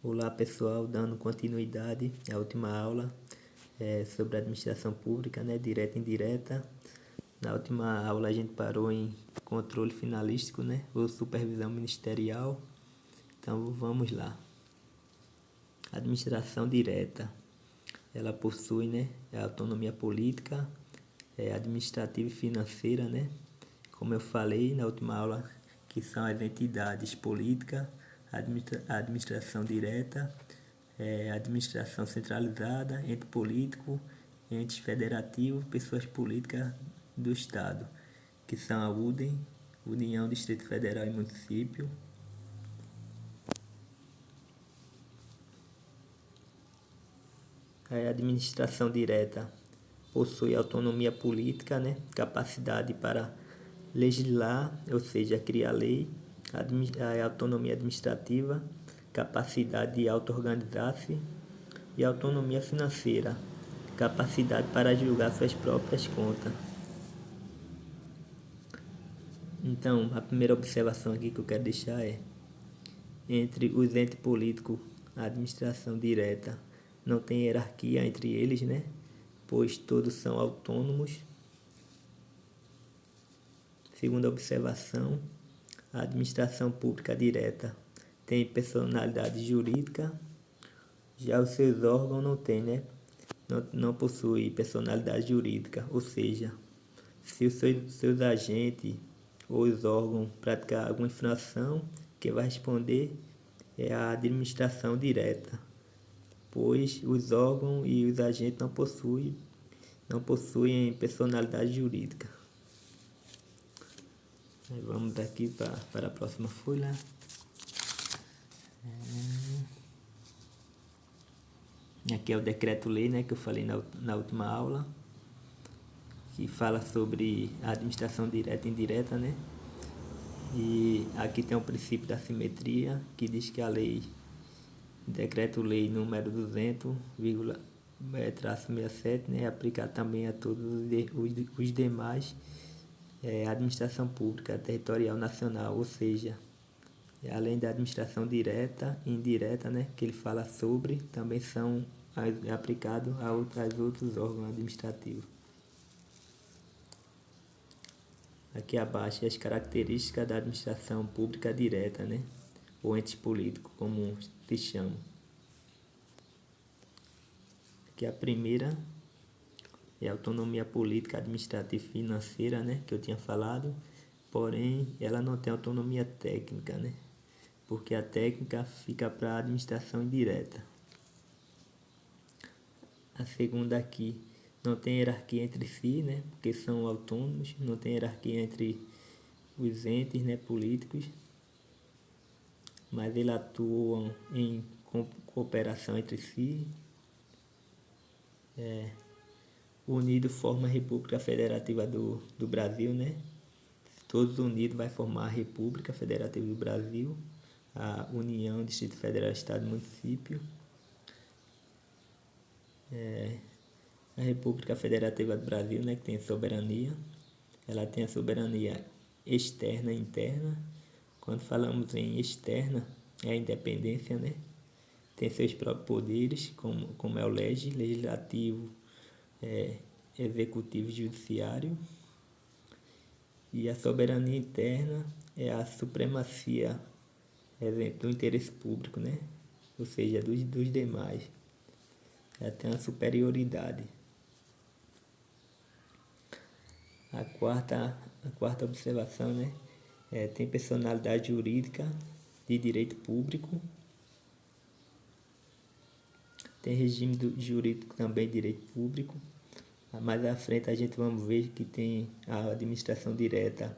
Olá pessoal, dando continuidade à última aula sobre administração pública, né, direta e indireta. Na última aula a gente parou em controle finalístico, né, ou supervisão ministerial. Então vamos lá. Administração direta, ela possui, né, a autonomia política, administrativa e financeira, né, como eu falei na última aula, que são as entidades políticas, administração direta, administração centralizada, ente político, entes federativos, pessoas políticas do Estado, que são a UDEM, União, Distrito Federal e Município. A administração direta possui autonomia política, né? Capacidade para legislar, ou seja, criar lei, a autonomia administrativa, capacidade de auto-organizar-se e autonomia financeira, capacidade para julgar suas próprias contas. Então, a primeira observação aqui que eu quero deixar é: entre os entes políticos, a administração direta não tem hierarquia entre eles, né? Pois todos são autônomos. Segunda observação, a administração pública direta tem personalidade jurídica, já os seus órgãos não têm, né? Não possui personalidade jurídica, ou seja, se os seus agentes ou os órgãos praticar alguma infração, quem vai responder é a administração direta, pois os órgãos e os agentes não possuem personalidade jurídica. Vamos daqui para a próxima folha. Aqui é o decreto-lei, né, que eu falei na última aula, que fala sobre a administração direta e indireta, né? E aqui tem o princípio da simetria, que diz que a lei, decreto-lei número 200,67, né, é aplicado também a todos os demais administração pública territorial nacional, ou seja, além da administração direta e indireta, né, que ele fala sobre, também são aplicados a outros órgãos administrativos. Aqui abaixo as características da administração pública direta, né, ou entes políticos, como se chama. Aqui a primeira é a autonomia política, administrativa e financeira, né, que eu tinha falado, porém ela não tem autonomia técnica, né, porque a técnica fica para a administração indireta. A segunda aqui não tem hierarquia entre si, né, porque são autônomos, não tem hierarquia entre os entes, né, políticos, mas eles atuam em cooperação entre si. Unido forma a República Federativa do Brasil, né? Todos unidos vai formar a República Federativa do Brasil, a União, Distrito Federal, Estado e Município. A República Federativa do Brasil, né, que tem soberania, ela tem a soberania externa e interna. Quando falamos em externa, é a independência, né? Tem seus próprios poderes, como é o legislativo, executivo e judiciário. E a soberania interna é a supremacia, exemplo, do interesse público, né? Ou seja, dos demais. Ela tem uma superioridade. A quarta observação, né? Tem personalidade jurídica de direito público. Tem regime jurídico também de direito público. Mais à frente a gente vamos ver que tem a administração direta.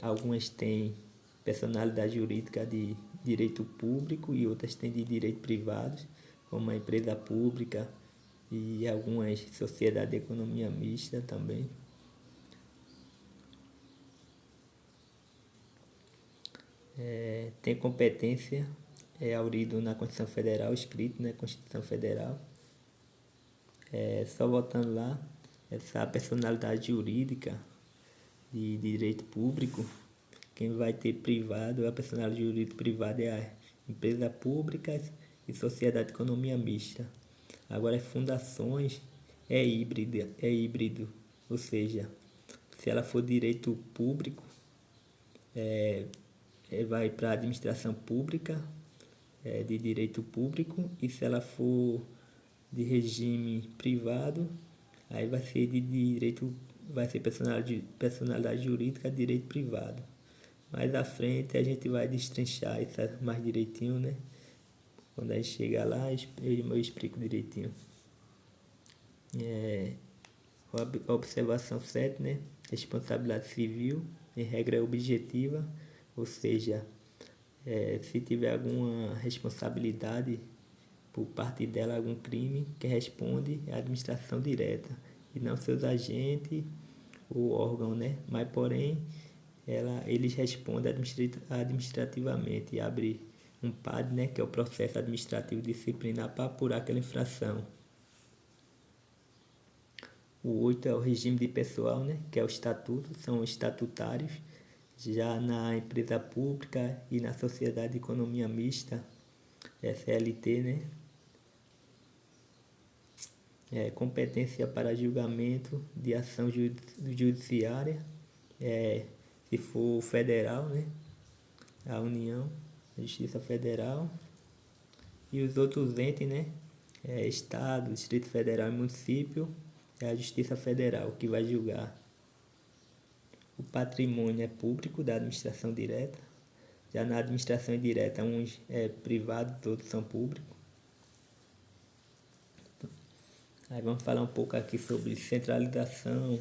Algumas têm personalidade jurídica de direito público e outras têm de direito privado, como a empresa pública e algumas sociedades de economia mista também. Tem competência, aurido na Constituição Federal, escrito na Constituição Federal. Só voltando lá, essa personalidade jurídica de direito público, quem vai ter privado, a personalidade jurídica privada é empresas públicas e sociedade de economia mista. Agora, as fundações é híbrido, ou seja, se ela for direito público, vai para a administração pública, de direito público, e se ela for de regime privado, aí vai ser de direito, vai ser personalidade jurídica de direito privado. Mais à frente a gente vai destrinchar isso mais direitinho, né? Quando a gente chegar lá, eu explico direitinho. Observação 7, né? Responsabilidade civil, em regra objetiva, ou seja, se tiver alguma responsabilidade por parte dela, algum crime, quem responde é a administração direta e não seus agentes ou órgão, né? Mas porém, eles respondem administrativamente e abre um PAD, né? Que é o processo administrativo disciplinar para apurar aquela infração. O 8 é o regime de pessoal, né? Que é o estatuto, são estatutários. Já na empresa pública e na sociedade de economia mista, SLT, né? Competência para julgamento de ação judiciária, se for federal, né? A União, a Justiça Federal. E os outros entes, né? Estado, Distrito Federal e município, é a Justiça Federal que vai julgar. O patrimônio é público da administração direta. Já na administração indireta, uns é privados, outros são públicos. Aí vamos falar um pouco aqui sobre centralização,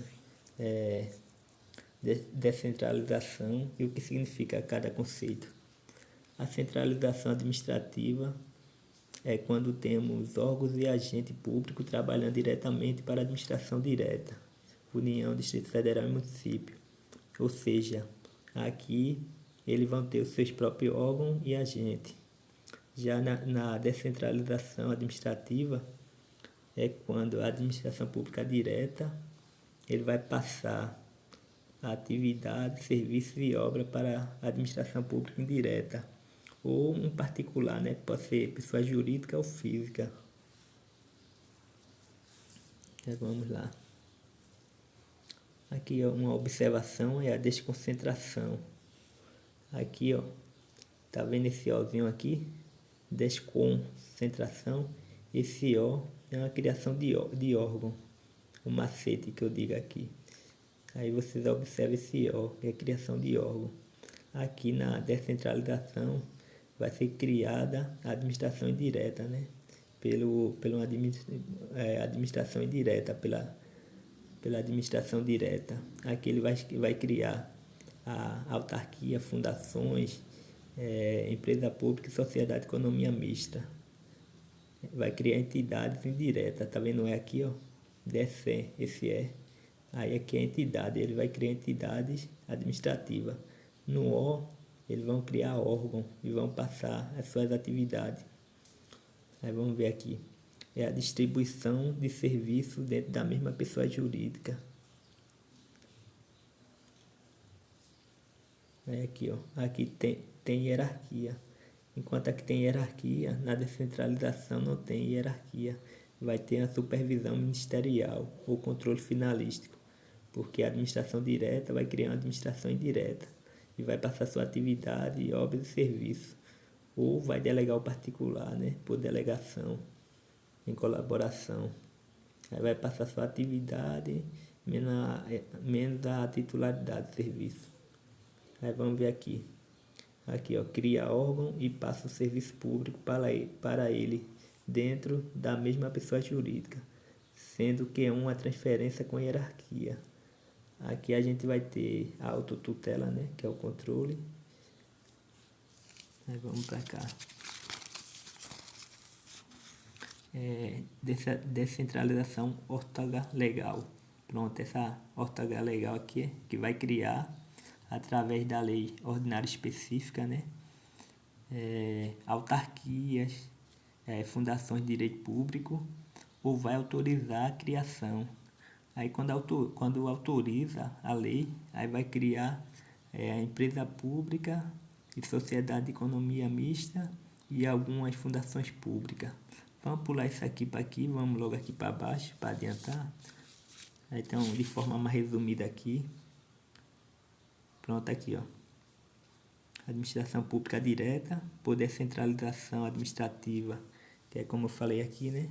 descentralização e o que significa cada conceito. A centralização administrativa é quando temos órgãos e agente público trabalhando diretamente para a administração direta, União, Distrito Federal e município. Ou seja, aqui eles vão ter os seus próprios órgãos e agente. Já na descentralização administrativa, é quando a administração pública direta ele vai passar a atividade, serviços e obra para a administração pública indireta ou um particular, né? Pode ser pessoa jurídica ou física. Então, vamos lá. Aqui uma observação é a desconcentração. Aqui, ó, tá vendo esse Ozinho aqui? Desconcentração. Esse O é uma criação de órgão. O macete que eu digo aqui. Aí vocês observam esse O, que é a criação de órgão. Aqui na descentralização vai ser criada a administração indireta, né? Pela administração indireta, pela administração direta. Aqui ele vai criar a autarquia, fundações, empresa pública e sociedade de economia mista. Vai criar entidades indiretas, tá vendo? É aqui, ó, DECEM, esse é. Aí aqui é a entidade, ele vai criar entidades administrativas. No O, eles vão criar órgão e vão passar as suas atividades. Aí vamos ver aqui. É a distribuição de serviço dentro da mesma pessoa jurídica. É aqui, ó. Aqui tem hierarquia. Enquanto aqui tem hierarquia, na descentralização não tem hierarquia. Vai ter a supervisão ministerial ou controle finalístico, porque a administração direta vai criar uma administração indireta e vai passar sua atividade, obras e serviço, ou vai delegar o particular, né, por delegação, em colaboração. Aí vai passar sua atividade menos a titularidade do serviço. Aí vamos ver aqui. Aqui, ó, cria órgão e passa o serviço público para ele dentro da mesma pessoa jurídica, sendo que é uma transferência com hierarquia. Aqui a gente vai ter a autotutela, né, que é o controle. Aí vamos para cá. Descentralização ortoga-legal. Pronto, essa ortoga-legal aqui que vai criar através da lei ordinária específica, né? Autarquias, fundações de direito público, ou vai autorizar a criação. Aí quando autoriza a lei, aí vai criar a empresa pública e sociedade de economia mista e algumas fundações públicas. Vamos pular isso aqui para aqui, vamos logo aqui para baixo para adiantar. Então, de forma mais resumida aqui. Pronto, aqui, ó. Administração pública direta, por descentralização administrativa, que é como eu falei aqui, né?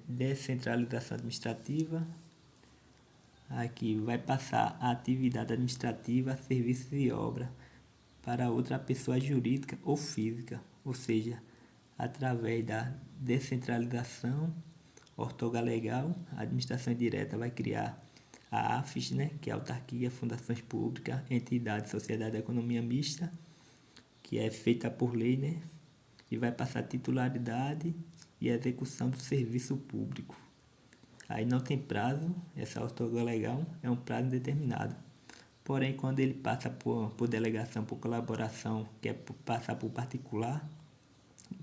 Descentralização administrativa. Aqui vai passar a atividade administrativa, serviços e obra para outra pessoa jurídica ou física, ou seja, através da descentralização ortogal-legal, a administração direta vai criar a AFES, né, que é autarquia, fundações públicas, entidade, sociedade de economia mista, que é feita por lei, né, e vai passar titularidade e execução do serviço público. Aí não tem prazo, essa ortogal legal é um prazo indeterminado. Porém, quando ele passa por delegação, por colaboração, que é passar por particular,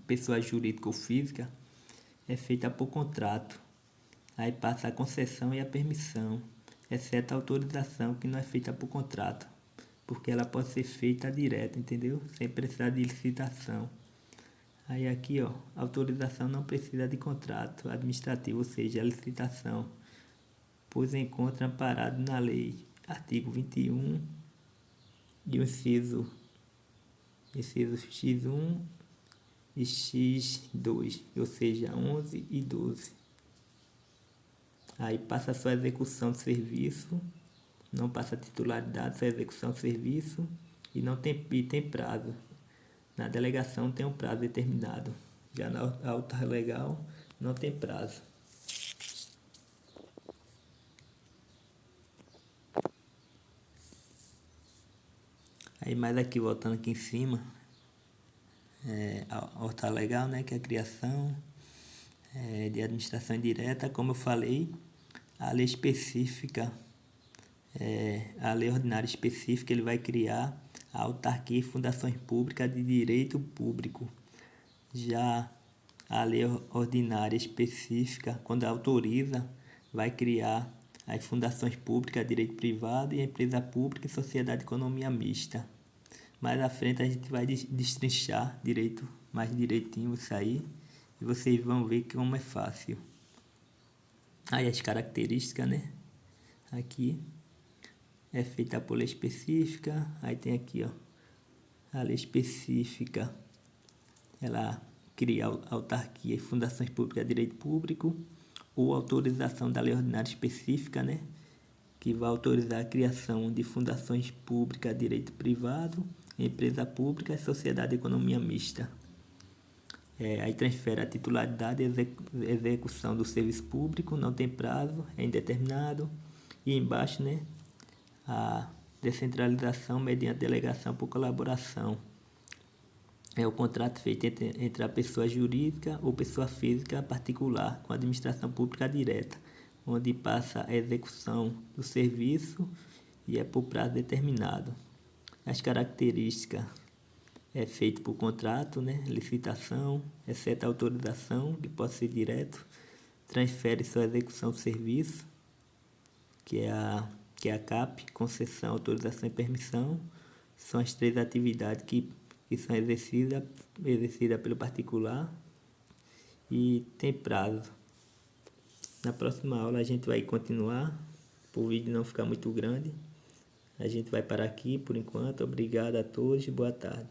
pessoa jurídica ou física, é feita por contrato. Aí passa a concessão e a permissão, exceto a autorização, que não é feita por contrato, porque ela pode ser feita direta, entendeu? Sem precisar de licitação. Aí aqui, ó, autorização não precisa de contrato administrativo, ou seja, a licitação, pois encontra amparado na lei, artigo 21 e o inciso X1 e X2, ou seja, 11 e 12. Aí passa a sua execução de serviço, não passa a titularidade, sua execução de serviço e tem prazo. Na delegação tem um prazo determinado, já na autarquia legal não tem prazo. Aí mais aqui, voltando aqui em cima, a horta legal, né, que é a criação de administração indireta, como eu falei, a lei específica, a lei ordinária específica, ele vai criar a autarquia e fundações públicas de direito público. Já a lei ordinária específica, quando autoriza, vai criar as fundações públicas, direito privado e empresa pública e sociedade de economia mista. Mais à frente a gente vai destrinchar direito, mais direitinho isso aí, e vocês vão ver como é fácil. Aí as características, né? Aqui é feita por lei específica, aí tem aqui, ó, a lei específica, ela cria autarquia e fundações públicas de direito público, ou autorização da lei ordinária específica, né, que vai autorizar a criação de fundações públicas de direito privado, empresa pública e sociedade de economia mista. Aí transfere a titularidade e execução do serviço público, não tem prazo, é indeterminado. E embaixo, né, a descentralização mediante delegação por colaboração. É o contrato feito entre a pessoa jurídica ou pessoa física particular com a administração pública direta, onde passa a execução do serviço e é por prazo determinado. As características é feito por contrato, né, licitação, exceto a autorização, que pode ser direto, transfere sua execução do serviço, que é a CAP, concessão, autorização e permissão, são as três atividades que são exercidas pelo particular e tem prazo. Na próxima aula a gente vai continuar, para o vídeo não ficar muito grande. A gente vai parar aqui por enquanto. Obrigado a todos e boa tarde.